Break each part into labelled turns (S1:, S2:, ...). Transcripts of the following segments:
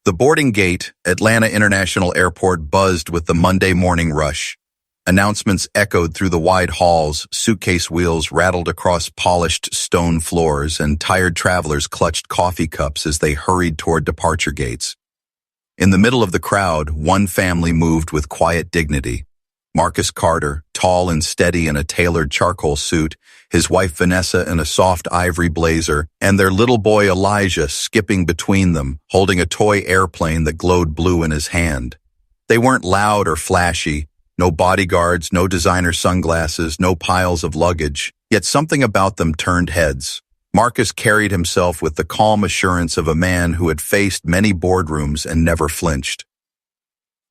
S1: The boarding gate, Atlanta International Airport, buzzed with the Monday morning rush. Announcements echoed through the wide halls, suitcase wheels rattled across polished stone floors, and tired travelers clutched coffee cups as they hurried toward departure gates. In the middle of the crowd, one family moved with quiet dignity. Marcus Carter, tall and steady in a tailored charcoal suit, his wife Vanessa in a soft ivory blazer, and their little boy Elijah skipping between them, holding a toy airplane that glowed blue in his hand. They weren't loud or flashy, no bodyguards, no designer sunglasses, no piles of luggage, yet something about them turned heads. Marcus carried himself with the calm assurance of a man who had faced many boardrooms and never flinched.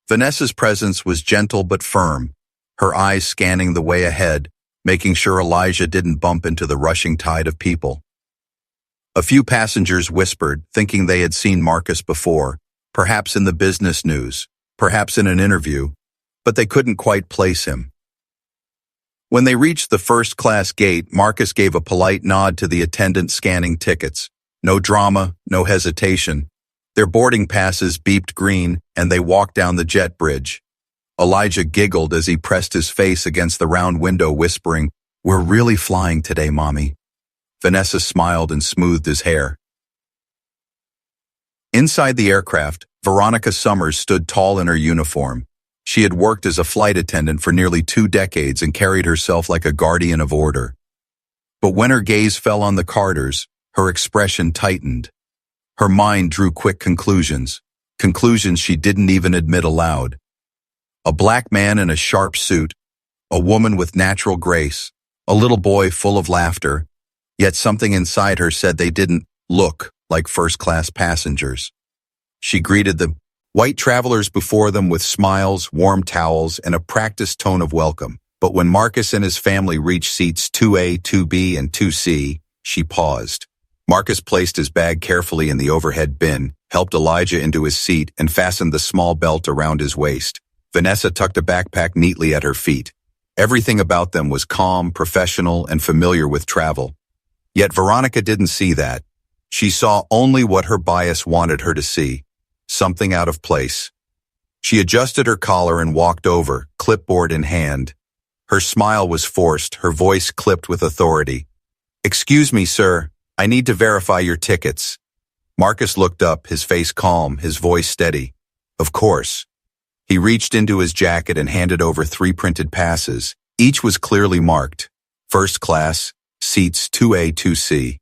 S1: Vanessa's presence was gentle but firm, her eyes scanning the way ahead, making sure Elijah didn't bump into the rushing tide of people. A few passengers whispered, thinking they had seen Marcus before, perhaps in the business news, perhaps in an interview, but they couldn't quite place him. When they reached the first-class gate, Marcus gave a polite nod to the attendant scanning tickets. No drama, no hesitation. Their boarding passes beeped green, and they walked down the jet bridge. Elijah giggled as he pressed his face against the round window, whispering, "We're really flying today, Mommy." Vanessa smiled and smoothed his hair. Inside the aircraft, Veronica Summers stood tall in her uniform. She had worked as a flight attendant for nearly 2 decades and carried herself like a guardian of order. But when her gaze fell on the Carters, her expression tightened. Her mind drew quick conclusions she didn't even admit aloud. A black man in a sharp suit, a woman with natural grace, a little boy full of laughter, yet something inside her said they didn't look like first-class passengers. She greeted the white travelers before them with smiles, warm towels, and a practiced tone of welcome. But when Marcus and his family reached seats 2A, 2B, and 2C, she paused. Marcus placed his bag carefully in the overhead bin, helped Elijah into his seat, and fastened the small belt around his waist. Vanessa tucked a backpack neatly at her feet. Everything about them was calm, professional, and familiar with travel. Yet Veronica didn't see that. She saw only what her bias wanted her to see, something out of place. She adjusted her collar and walked over, clipboard in hand. Her smile was forced, her voice clipped with authority. "Excuse me, sir. I need to verify your tickets." Marcus looked up, his face calm, his voice steady. "Of course." He reached into his jacket and handed over 3 printed passes. Each was clearly marked. First class, seats 2A, 2C.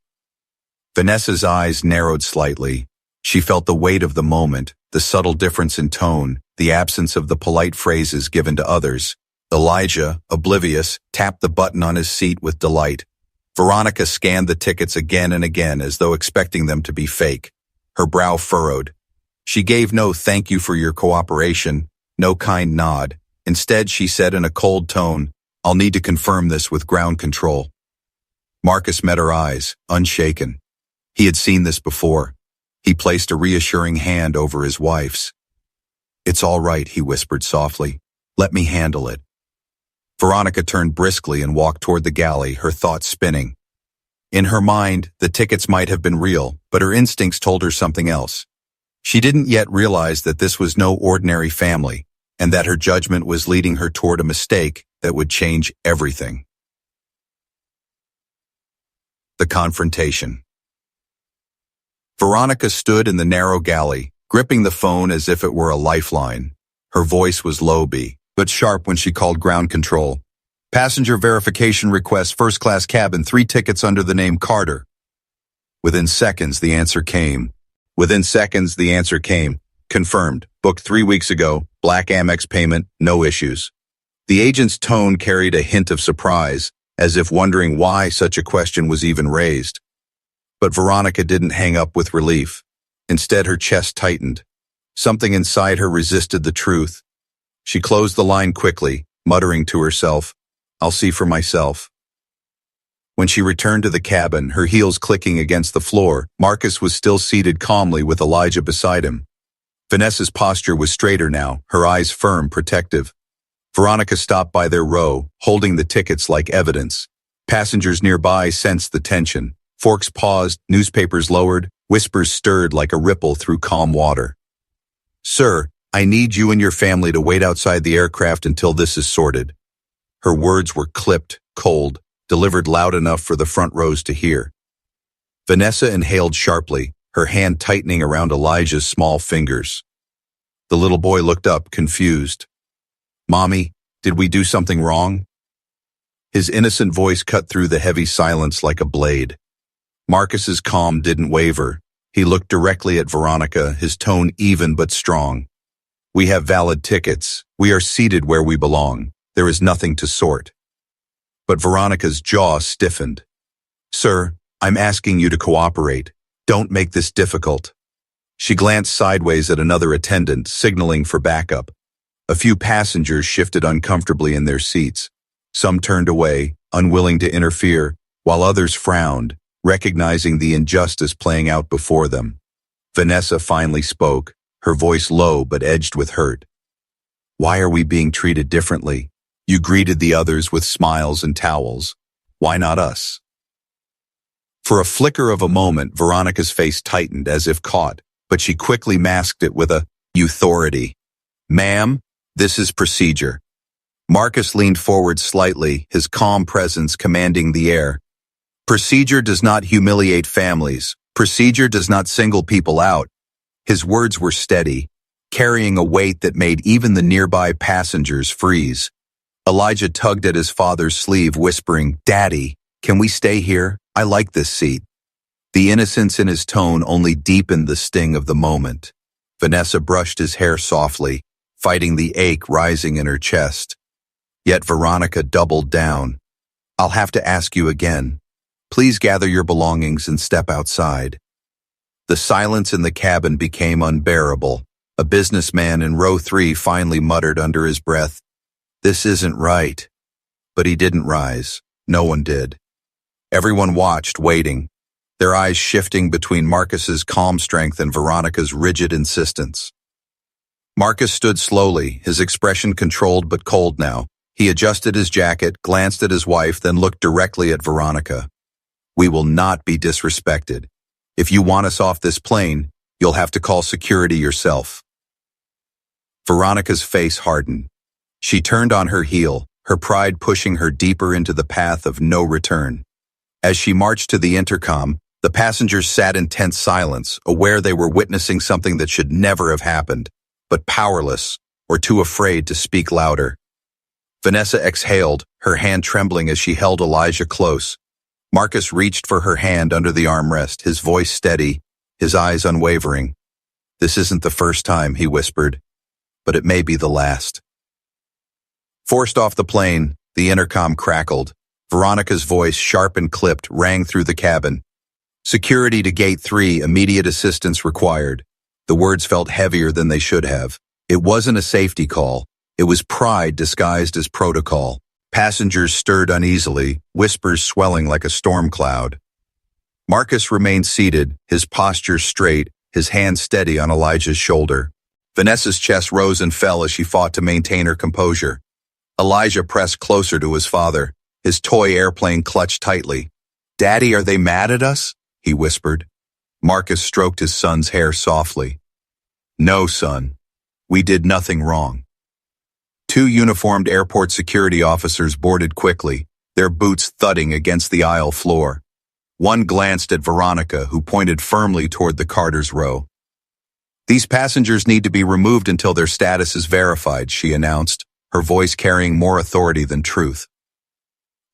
S1: Vanessa's eyes narrowed slightly. She felt the weight of the moment, the subtle difference in tone, the absence of the polite phrases given to others. Elijah, oblivious, tapped the button on his seat with delight. Veronica scanned the tickets again and again as though expecting them to be fake. Her brow furrowed. She gave no "thank you for your cooperation," no kind nod. Instead, she said in a cold tone, "I'll need to confirm this with ground control." Marcus met her eyes, unshaken. He had seen this before. He placed a reassuring hand over his wife's. "It's all right," he whispered softly. "Let me handle it." Veronica turned briskly and walked toward the galley, her thoughts spinning. In her mind, the tickets might have been real, but her instincts told her something else. She didn't yet realize that this was no ordinary family, and that her judgment was leading her toward a mistake that would change everything. The confrontation. Veronica stood in the narrow galley, gripping the phone as if it were a lifeline. Her voice was low but sharp when she called ground control. "Passenger verification request, first-class cabin, 3 tickets under the name Carter." Within seconds, the answer came. Confirmed. Booked 3 weeks ago. Black Amex payment. No issues. The agent's tone carried a hint of surprise, as if wondering why such a question was even raised. But Veronica didn't hang up with relief. Instead, her chest tightened. Something inside her resisted the truth. She closed the line quickly, muttering to herself, "I'll see for myself." When she returned to the cabin, her heels clicking against the floor, Marcus was still seated calmly with Elijah beside him. Vanessa's posture was straighter now, her eyes firm, protective. Veronica stopped by their row, holding the tickets like evidence. Passengers nearby sensed the tension. Forks paused, newspapers lowered, whispers stirred like a ripple through calm water. "Sir, I need you and your family to wait outside the aircraft until this is sorted." Her words were clipped, cold, delivered loud enough for the front rows to hear. Vanessa inhaled sharply, her hand tightening around Elijah's small fingers. The little boy looked up, confused. "Mommy, did we do something wrong?" His innocent voice cut through the heavy silence like a blade. Marcus's calm didn't waver. He looked directly at Veronica, his tone even but strong. "We have valid tickets. We are seated where we belong. There is nothing to sort." But Veronica's jaw stiffened. "Sir, I'm asking you to cooperate. Don't make this difficult." She glanced sideways at another attendant, signaling for backup. A few passengers shifted uncomfortably in their seats. Some turned away, unwilling to interfere, while others frowned, recognizing the injustice playing out before them. Vanessa finally spoke, her voice low but edged with hurt. "Why are we being treated differently? You greeted the others with smiles and towels. Why not us?" For a flicker of a moment, Veronica's face tightened as if caught, but she quickly masked it with a authority. "Ma'am, this is procedure." Marcus leaned forward slightly, his calm presence commanding the air. "Procedure does not humiliate families. Procedure does not single people out." His words were steady, carrying a weight that made even the nearby passengers freeze. Elijah tugged at his father's sleeve, whispering, "Daddy, can we stay here? I like this seat." The innocence in his tone only deepened the sting of the moment. Vanessa brushed his hair softly, fighting the ache rising in her chest. Yet Veronica doubled down. "I'll have to ask you again. Please gather your belongings and step outside." The silence in the cabin became unbearable. A businessman in row 3 finally muttered under his breath, "This isn't right." But he didn't rise. No one did. Everyone watched, waiting, their eyes shifting between Marcus's calm strength and Veronica's rigid insistence. Marcus stood slowly, his expression controlled but cold now. He adjusted his jacket, glanced at his wife, then looked directly at Veronica. "We will not be disrespected. If you want us off this plane, you'll have to call security yourself." Veronica's face hardened. She turned on her heel, her pride pushing her deeper into the path of no return. As she marched to the intercom, the passengers sat in tense silence, aware they were witnessing something that should never have happened, but powerless or too afraid to speak louder. Vanessa exhaled, her hand trembling as she held Elijah close. Marcus reached for her hand under the armrest, his voice steady, his eyes unwavering. "This isn't the first time," he whispered, "but it may be the last." Forced off the plane, the intercom crackled. Veronica's voice, sharp and clipped, rang through the cabin. "Security to Gate 3, immediate assistance required." The words felt heavier than they should have. It wasn't a safety call. It was pride disguised as protocol. Passengers stirred uneasily, whispers swelling like a storm cloud. Marcus remained seated, his posture straight, his hand steady on Elijah's shoulder. Vanessa's chest rose and fell as she fought to maintain her composure. Elijah pressed closer to his father, his toy airplane clutched tightly. "Daddy, are they mad at us?" he whispered. Marcus stroked his son's hair softly. "No, son. We did nothing wrong." 2 uniformed airport security officers boarded quickly, their boots thudding against the aisle floor. One glanced at Veronica, who pointed firmly toward the Carter's row. "These passengers need to be removed until their status is verified," she announced, her voice carrying more authority than truth.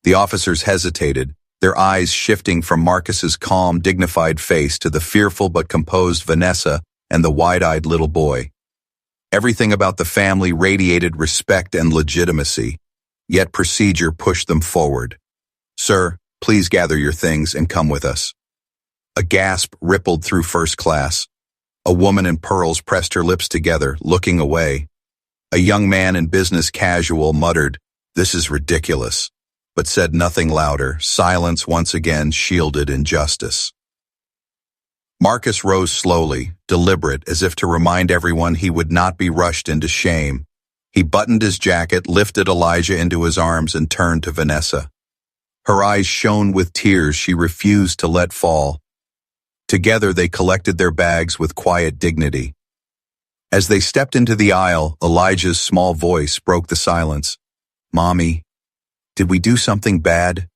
S1: The officers hesitated, their eyes shifting from Marcus's calm, dignified face to the fearful but composed Vanessa and the wide-eyed little boy. Everything about the family radiated respect and legitimacy, yet procedure pushed them forward. "Sir, please gather your things and come with us." A gasp rippled through first class. A woman in pearls pressed her lips together, looking away. A young man in business casual muttered, "This is ridiculous," but said nothing louder. Silence once again shielded injustice. Marcus rose slowly, deliberate, as if to remind everyone he would not be rushed into shame. He buttoned his jacket, lifted Elijah into his arms, and turned to Vanessa. Her eyes shone with tears she refused to let fall. Together they collected their bags with quiet dignity. As they stepped into the aisle, Elijah's small voice broke the silence. "Mommy, did we do something bad?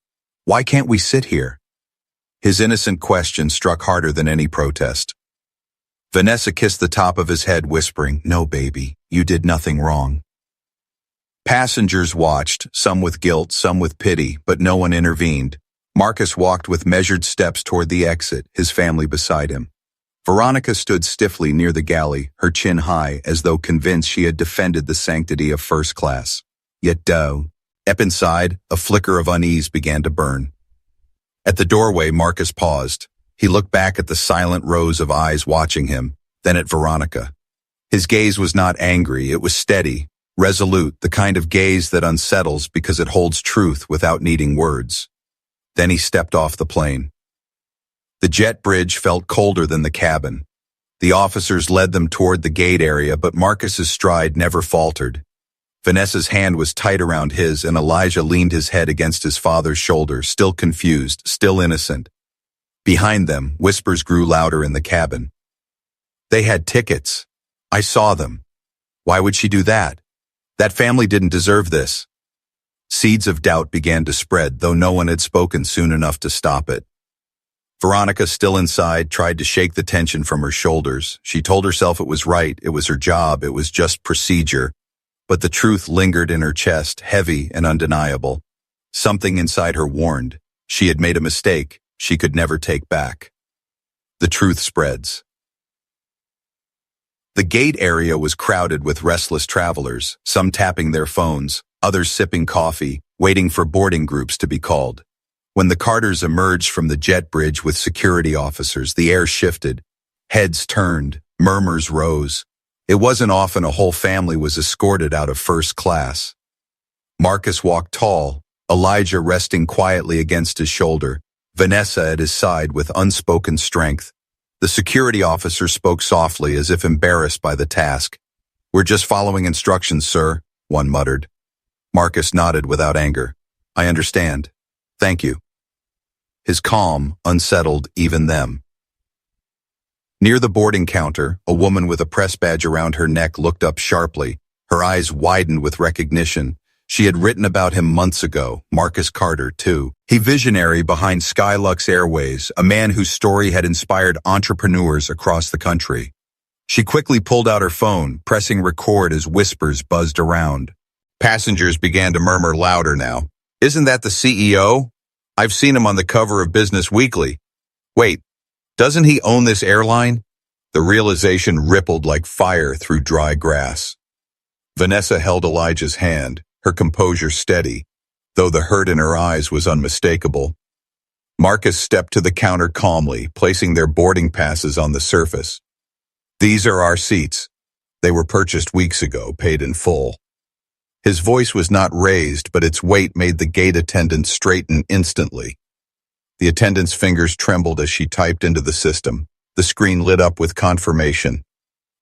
S1: Why can't we sit here?" His innocent question struck harder than any protest. Vanessa kissed the top of his head, whispering, "No, baby, you did nothing wrong." Passengers watched, some with guilt, some with pity, but no one intervened. Marcus walked with measured steps toward the exit, his family beside him. Veronica stood stiffly near the galley, her chin high, as though convinced she had defended the sanctity of first class. Yet up inside, a flicker of unease began to burn. At the doorway, Marcus paused. He looked back at the silent rows of eyes watching him, then at Veronica. His gaze was not angry, it was steady, resolute, the kind of gaze that unsettles because it holds truth without needing words. Then he stepped off the plane. The jet bridge felt colder than the cabin. The officers led them toward the gate area, but Marcus's stride never faltered. Vanessa's hand was tight around his, and Elijah leaned his head against his father's shoulder, still confused, still innocent. Behind them, whispers grew louder in the cabin. "They had tickets. I saw them. Why would she do that? That family didn't deserve this." Seeds of doubt began to spread, though no one had spoken soon enough to stop it. Veronica, still inside, tried to shake the tension from her shoulders. She told herself it was right, it was her job, it was just procedure. But the truth lingered in her chest, heavy and undeniable. Something inside her warned. She had made a mistake she could never take back. The truth spreads. The gate area was crowded with restless travelers, some tapping their phones, others sipping coffee, waiting for boarding groups to be called. When the Carters emerged from the jet bridge with security officers, the air shifted. Heads turned, murmurs rose. It wasn't often a whole family was escorted out of first class. Marcus walked tall, Elijah resting quietly against his shoulder, Vanessa at his side with unspoken strength. The security officer spoke softly, as if embarrassed by the task. "We're just following instructions, sir," one muttered. Marcus nodded without anger. "I understand. Thank you." His calm unsettled even them. Near the boarding counter, a woman with a press badge around her neck looked up sharply. Her eyes widened with recognition. She had written about him months ago, Marcus Carter, too. He visionary behind Skylux Airways, a man whose story had inspired entrepreneurs across the country. She quickly pulled out her phone, pressing record as whispers buzzed around. Passengers began to murmur louder now. "Isn't that the CEO? I've seen him on the cover of Business Weekly. Wait, doesn't he own this airline?" The realization rippled like fire through dry grass. Vanessa held Elijah's hand, her composure steady, though the hurt in her eyes was unmistakable. Marcus stepped to the counter calmly, placing their boarding passes on the surface. "These are our seats. They were purchased weeks ago, paid in full." His voice was not raised, but its weight made the gate attendant straighten instantly. The attendant's fingers trembled as she typed into the system. The screen lit up with confirmation.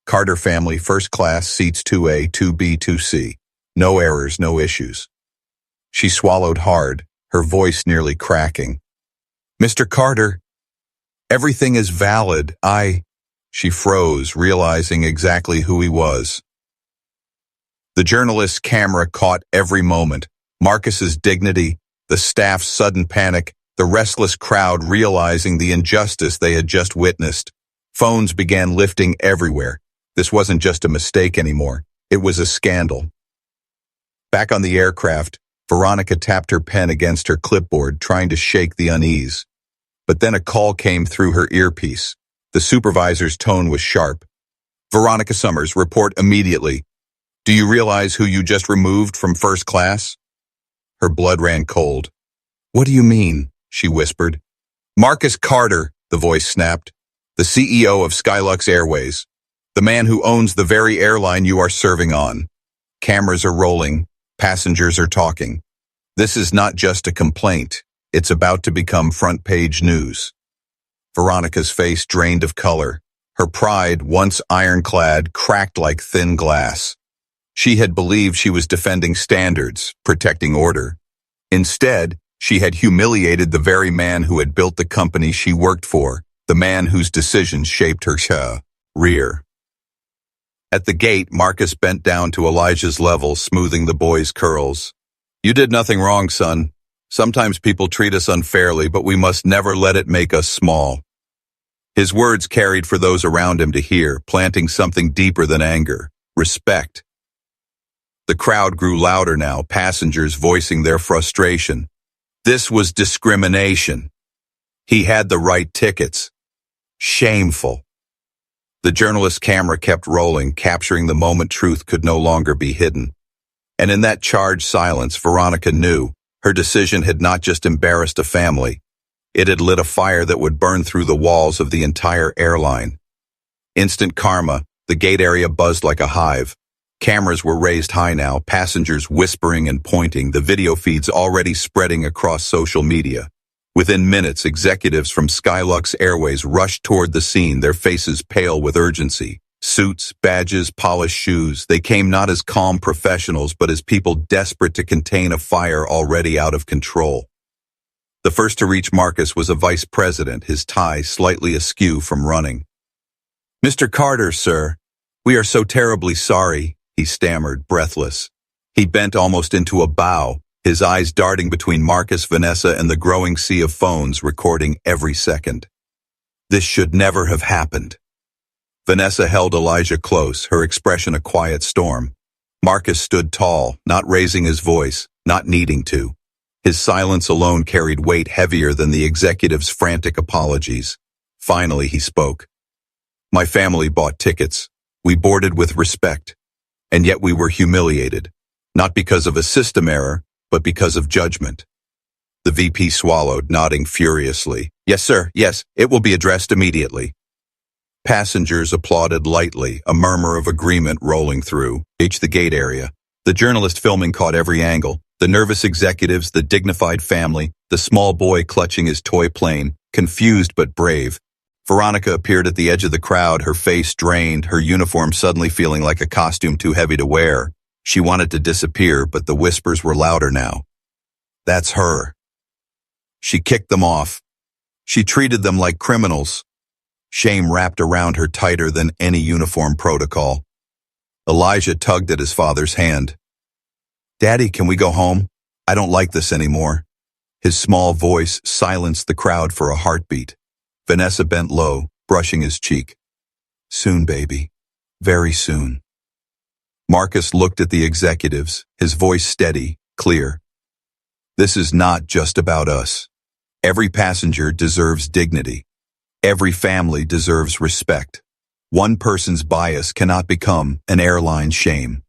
S1: "Carter family, first class, seats 2A, 2B, 2C. No errors, no issues." She swallowed hard, her voice nearly cracking. "Mr. Carter, everything is valid. She froze, realizing exactly who he was. The journalist's camera caught every moment. Marcus's dignity, the staff's sudden panic, the restless crowd realizing the injustice they had just witnessed. Phones began lifting everywhere. This wasn't just a mistake anymore. It was a scandal. Back on the aircraft, Veronica tapped her pen against her clipboard, trying to shake the unease. But then a call came through her earpiece. The supervisor's tone was sharp. "Veronica Summers, report immediately. Do you realize who you just removed from first class?" Her blood ran cold. "What do you mean?" she whispered. "Marcus Carter," the voice snapped. "The CEO of Skylux Airways. The man who owns the very airline you are serving on. Cameras are rolling. Passengers are talking. This is not just a complaint. It's about to become front-page news." Veronica's face drained of color. Her pride, once ironclad, cracked like thin glass. She had believed she was defending standards, protecting order. Instead, she had humiliated the very man who had built the company she worked for, the man whose decisions shaped her career. At the gate, Marcus bent down to Elijah's level, smoothing the boy's curls. You did nothing wrong, son. Sometimes people treat us unfairly, but we must never let it make us small. His words carried for those around him to hear, planting something deeper than anger, respect. The crowd grew louder now, passengers voicing their frustration. This was discrimination. He had the right tickets. Shameful. The journalist's camera kept rolling, capturing the moment truth could no longer be hidden. And in that charged silence, Veronica knew her decision had not just embarrassed a family. It had lit a fire that would burn through the walls of the entire airline. Instant karma, the gate area buzzed like a hive. Cameras were raised high now, passengers whispering and pointing, the video feeds already spreading across social media. Within minutes, executives from Skylux Airways rushed toward the scene, their faces pale with urgency. Suits, badges, polished shoes, they came not as calm professionals, but as people desperate to contain a fire already out of control. The first to reach Marcus was a vice president, his tie slightly askew from running. "Mr. Carter, sir, we are so terribly sorry," he stammered, breathless. He bent almost into a bow, his eyes darting between Marcus, Vanessa, and the growing sea of phones recording every second. This should never have happened. Vanessa held Elijah close, her expression a quiet storm. Marcus stood tall, not raising his voice, not needing to. His silence alone carried weight heavier than the executive's frantic apologies. Finally, he spoke. "My family bought tickets. We boarded with respect. And yet we were humiliated, not because of a system error, but because of judgment." The VP swallowed, nodding furiously. "Yes, sir, yes, it will be addressed immediately." Passengers applauded lightly, a murmur of agreement rolling through. Reached the gate area. The journalist filming caught every angle. The nervous executives, the dignified family, the small boy clutching his toy plane, confused but brave. Veronica appeared at the edge of the crowd, her face drained, her uniform suddenly feeling like a costume too heavy to wear. She wanted to disappear, but the whispers were louder now. That's her. She kicked them off. She treated them like criminals. Shame wrapped around her tighter than any uniform protocol. Elijah tugged at his father's hand. "Daddy, can we go home? I don't like this anymore." His small voice silenced the crowd for a heartbeat. Vanessa bent low, brushing his cheek. "Soon, baby. Very soon." Marcus looked at the executives, his voice steady, clear. "This is not just about us. Every passenger deserves dignity. Every family deserves respect. One person's bias cannot become an airline shame."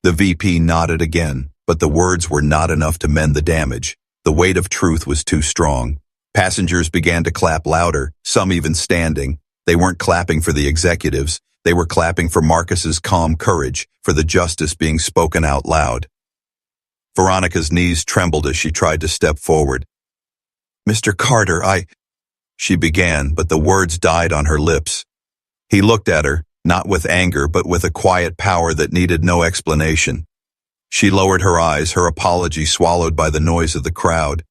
S1: The VP nodded again, but the words were not enough to mend the damage. The weight of truth was too strong. Passengers began to clap louder, some even standing. They weren't clapping for the executives. They were clapping for Marcus's calm courage, for the justice being spoken out loud. Veronica's knees trembled as she tried to step forward. "Mr. Carter, she began, but the words died on her lips. He looked at her, not with anger, but with a quiet power that needed no explanation. She lowered her eyes, her apology swallowed by the noise of the crowd.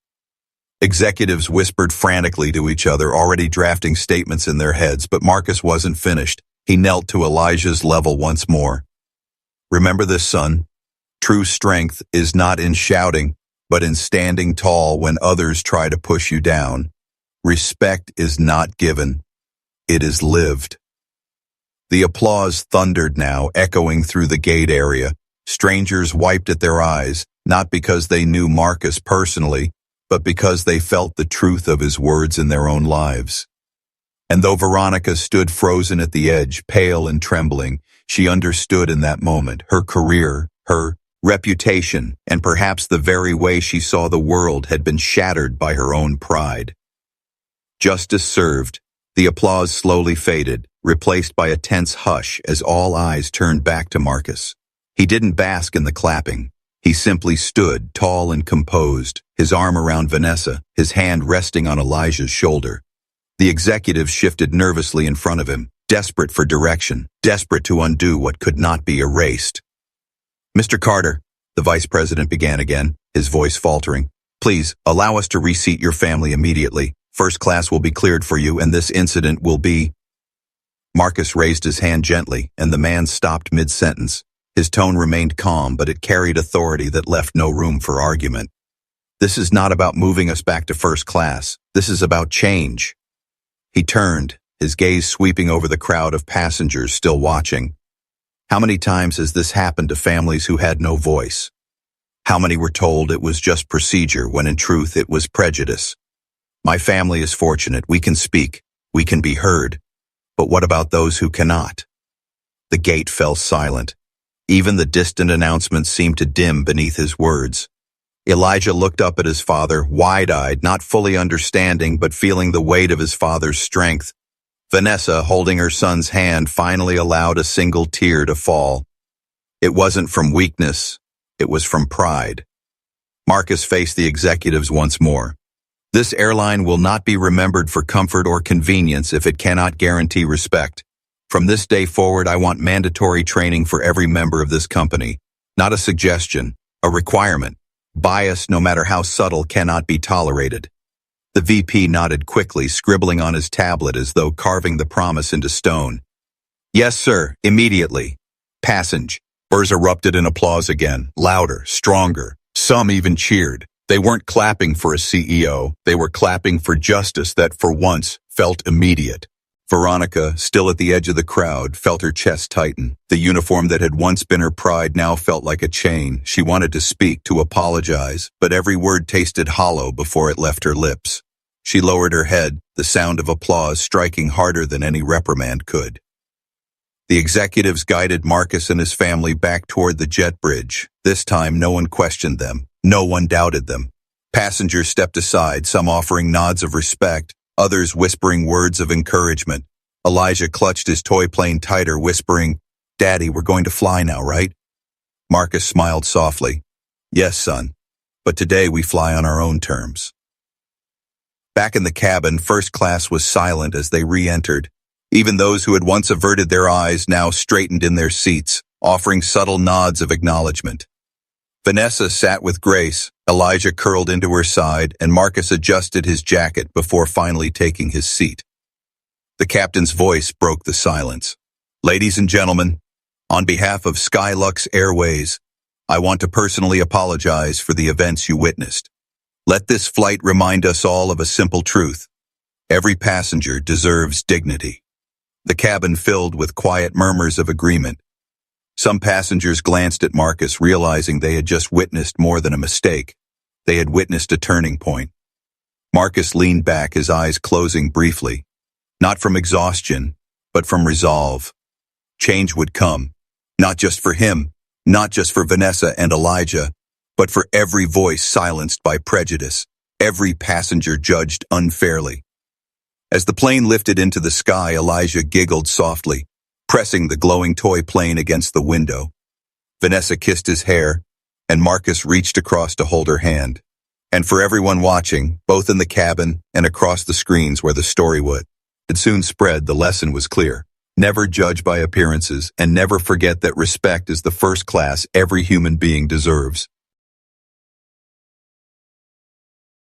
S1: Executives whispered frantically to each other, already drafting statements in their heads, but Marcus wasn't finished. He knelt to Elijah's level once more. "Remember this, son. True strength is not in shouting, but in standing tall when others try to push you down. Respect is not given. It is lived." The applause thundered now, echoing through the gate area. Strangers wiped at their eyes, not because they knew Marcus personally, but because they felt the truth of his words in their own lives. And though Veronica stood frozen at the edge, pale and trembling, she understood in that moment her career, her reputation, and perhaps the very way she saw the world had been shattered by her own pride. Justice served. The applause slowly faded, replaced by a tense hush as all eyes turned back to Marcus. He didn't bask in the clapping. He simply stood, tall and composed, his arm around Vanessa, his hand resting on Elijah's shoulder. The executives shifted nervously in front of him, desperate for direction, desperate to undo what could not be erased. "Mr. Carter," the vice president began again, his voice faltering, "please allow us to reseat your family immediately. First class will be cleared for you, and this incident will be—" Marcus raised his hand gently, and the man stopped mid-sentence. His tone remained calm, but it carried authority that left no room for argument. This is not about moving us back to first class. This is about change. He turned, his gaze sweeping over the crowd of passengers still watching. How many times has this happened to families who had no voice? How many were told it was just procedure when in truth it was prejudice? My family is fortunate. We can speak. We can be heard. But what about those who cannot? The gate fell silent. Even the distant announcements seemed to dim beneath his words. Elijah looked up at his father, wide-eyed, not fully understanding but feeling the weight of his father's strength. Vanessa, holding her son's hand, finally allowed a single tear to fall. It wasn't from weakness. It was from pride. Marcus faced the executives once more. This airline will not be remembered for comfort or convenience if it cannot guarantee respect. From this day forward, I want mandatory training for every member of this company. Not a suggestion, a requirement. Bias, no matter how subtle, cannot be tolerated. The VP nodded quickly, scribbling on his tablet as though carving the promise into stone. Yes, sir, immediately. Passengers erupted in applause again, louder, stronger. Some even cheered. They weren't clapping for a CEO, they were clapping for justice that for once felt immediate. Veronica, still at the edge of the crowd, felt her chest tighten. The uniform that had once been her pride now felt like a chain. She wanted to speak, to apologize, but every word tasted hollow before it left her lips. She lowered her head, the sound of applause striking harder than any reprimand could. The executives guided Marcus and his family back toward the jet bridge. This time no one questioned them. No one doubted them. Passengers stepped aside, some offering nods of respect, others whispering words of encouragement. Elijah clutched his toy plane tighter, whispering, "Daddy, we're going to fly now, right?" Marcus smiled softly. "Yes, son. But today we fly on our own terms." Back in the cabin, first class was silent as they re-entered. Even those who had once averted their eyes now straightened in their seats, offering subtle nods of acknowledgement. Vanessa sat with grace, Elijah curled into her side, and Marcus adjusted his jacket before finally taking his seat. The captain's voice broke the silence. "Ladies and gentlemen, on behalf of Skylux Airways, I want to personally apologize for the events you witnessed. Let this flight remind us all of a simple truth. Every passenger deserves dignity." The cabin filled with quiet murmurs of agreement. Some passengers glanced at Marcus, realizing they had just witnessed more than a mistake. They had witnessed a turning point. Marcus leaned back, his eyes closing briefly. Not from exhaustion, but from resolve. Change would come. Not just for him, not just for Vanessa and Elijah, but for every voice silenced by prejudice, every passenger judged unfairly. As the plane lifted into the sky, Elijah giggled softly, pressing the glowing toy plane against the window. Vanessa kissed his hair, and Marcus reached across to hold her hand. And for everyone watching, both in the cabin and across the screens where the story would, it soon spread, the lesson was clear. Never judge by appearances, and never forget that respect is the first class every human being deserves.